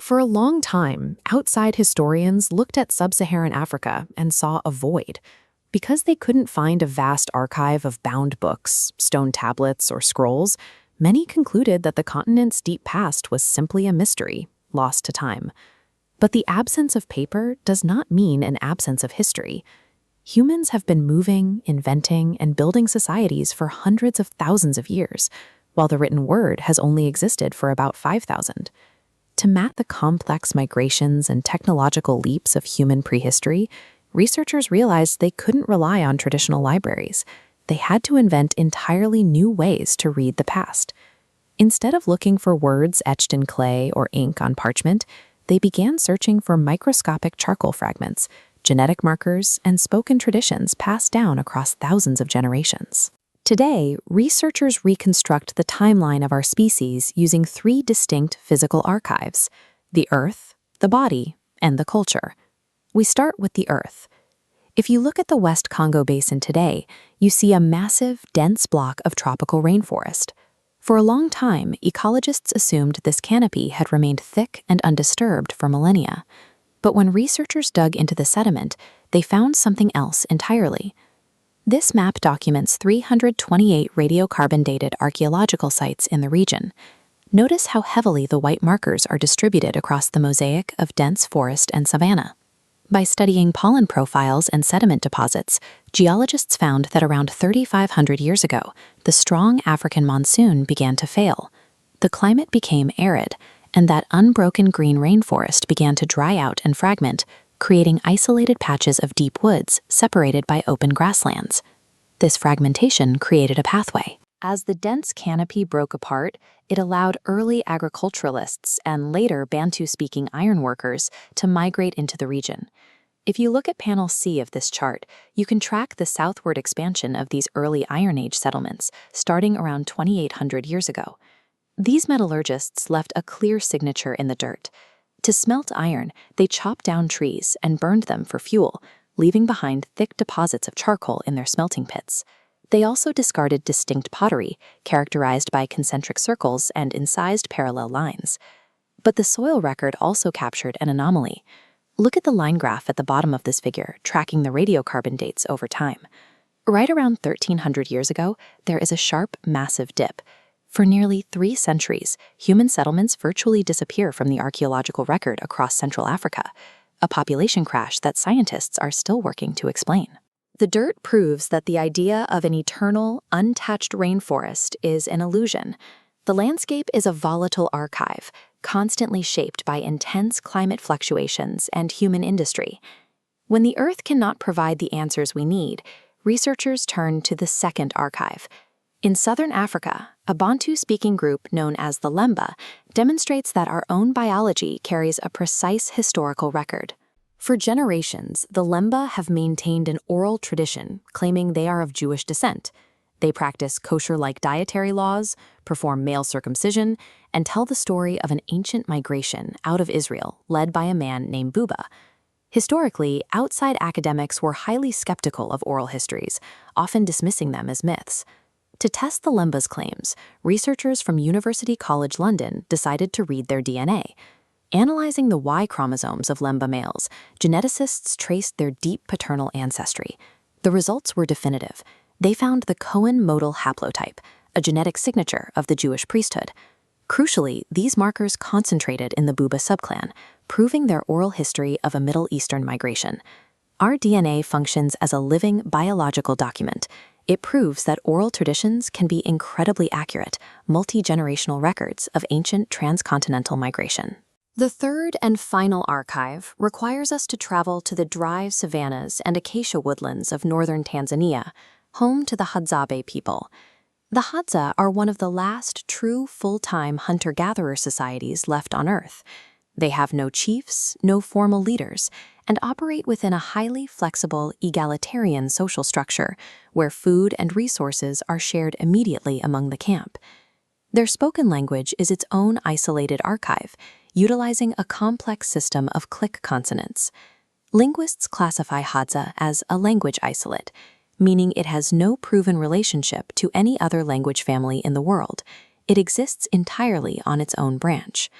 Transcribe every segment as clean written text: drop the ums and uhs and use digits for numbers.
For a long time, outside historians looked at sub-Saharan Africa and saw a void. Because they couldn't find a vast archive of bound books, stone tablets, or scrolls, many concluded that the continent's deep past was simply a mystery, lost to time. But the absence of paper does not mean an absence of history. Humans have been moving, inventing, and building societies for hundreds of thousands of years, while the written word has only existed for about 5,000. To map the complex migrations and technological leaps of human prehistory, researchers realized they couldn't rely on traditional libraries. They had to invent entirely new ways to read the past. Instead of looking for words etched in clay or ink on parchment, they began searching for microscopic charcoal fragments, genetic markers, and spoken traditions passed down across thousands of generations. Today, researchers reconstruct the timeline of our species using 3 distinct physical archives: the Earth, the body, and the culture. We start with the Earth. If you look at the West Congo Basin today, you see a massive, dense block of tropical rainforest. For a long time, ecologists assumed this canopy had remained thick and undisturbed for millennia. But when researchers dug into the sediment, they found something else entirely. This map documents 328 radiocarbon-dated archaeological sites in the region. Notice how heavily the white markers are distributed across the mosaic of dense forest and savanna. By studying pollen profiles and sediment deposits, geologists found that around 3,500 years ago, the strong African monsoon began to fail. The climate became arid, and that unbroken green rainforest began to dry out and fragment, creating isolated patches of deep woods separated by open grasslands. This fragmentation created a pathway. As the dense canopy broke apart, it allowed early agriculturalists and later Bantu-speaking ironworkers to migrate into the region. If you look at panel C of this chart, you can track the southward expansion of these early Iron Age settlements, starting around 2,800 years ago. These metallurgists left a clear signature in the dirt. To smelt iron, they chopped down trees and burned them for fuel, leaving behind thick deposits of charcoal in their smelting pits. They also discarded distinct pottery, characterized by concentric circles and incised parallel lines. But the soil record also captured an anomaly. Look at the line graph at the bottom of this figure, tracking the radiocarbon dates over time. Right around 1,300 years ago, there is a sharp, massive dip. For nearly 3 centuries, human settlements virtually disappear from the archaeological record across Central Africa, a population crash that scientists are still working to explain. The dirt proves that the idea of an eternal, untouched rainforest is an illusion. The landscape is a volatile archive, constantly shaped by intense climate fluctuations and human industry. When the Earth cannot provide the answers we need, researchers turn to the second archive. In southern Africa, a Bantu-speaking group known as the Lemba demonstrates that our own biology carries a precise historical record. For generations, the Lemba have maintained an oral tradition claiming they are of Jewish descent. They practice kosher-like dietary laws, perform male circumcision, and tell the story of an ancient migration out of Israel led by a man named Buba. Historically, outside academics were highly skeptical of oral histories, often dismissing them as myths. To test the Lemba's claims, researchers from University College London decided to read their DNA. Analyzing the Y chromosomes of Lemba males, geneticists traced their deep paternal ancestry. The results were definitive. They found the Cohen modal haplotype, a genetic signature of the Jewish priesthood. Crucially, these markers concentrated in the Buba subclan, proving their oral history of a Middle Eastern migration. Our DNA functions as a living biological document. It proves that oral traditions can be incredibly accurate, multi-generational records of ancient transcontinental migration. The third and final archive requires us to travel to the dry savannas and acacia woodlands of northern Tanzania, home to the Hadzabe people. The Hadza are one of the last true full-time hunter-gatherer societies left on Earth. They have no chiefs, no formal leaders, and operate within a highly flexible, egalitarian social structure where food and resources are shared immediately among the camp. Their spoken language is its own isolated archive, utilizing a complex system of click consonants. Linguists classify Hadza as a language isolate, meaning it has no proven relationship to any other language family in the world. It exists entirely on its own branch.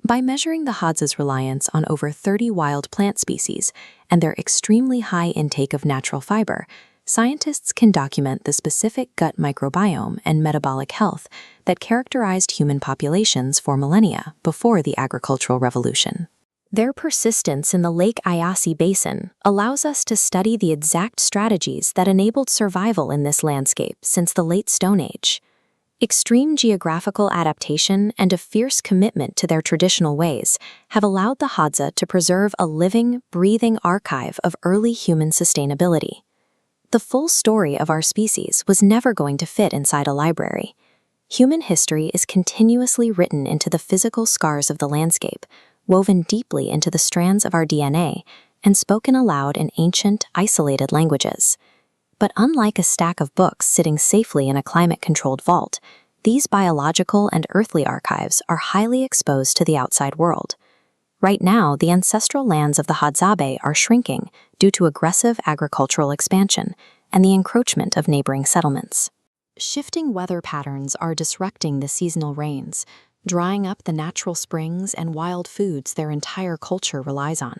By measuring the Hadza's reliance on over 30 wild plant species and their extremely high intake of natural fiber, scientists can document the specific gut microbiome and metabolic health that characterized human populations for millennia before the agricultural revolution. Their persistence in the Lake Eyasi Basin allows us to study the exact strategies that enabled survival in this landscape since the late Stone Age. Extreme geographical adaptation and a fierce commitment to their traditional ways have allowed the Hadza to preserve a living, breathing archive of early human sustainability. The full story of our species was never going to fit inside a library. Human history is continuously written into the physical scars of the landscape, woven deeply into the strands of our DNA, and spoken aloud in ancient, isolated languages. But unlike a stack of books sitting safely in a climate-controlled vault, these biological and earthly archives are highly exposed to the outside world. Right now, the ancestral lands of the Hadzabe are shrinking due to aggressive agricultural expansion and the encroachment of neighboring settlements. Shifting weather patterns are disrupting the seasonal rains, drying up the natural springs and wild foods their entire culture relies on.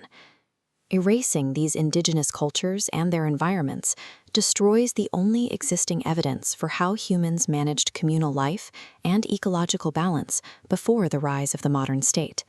Erasing these indigenous cultures and their environments destroys the only existing evidence for how humans managed communal life and ecological balance before the rise of the modern state.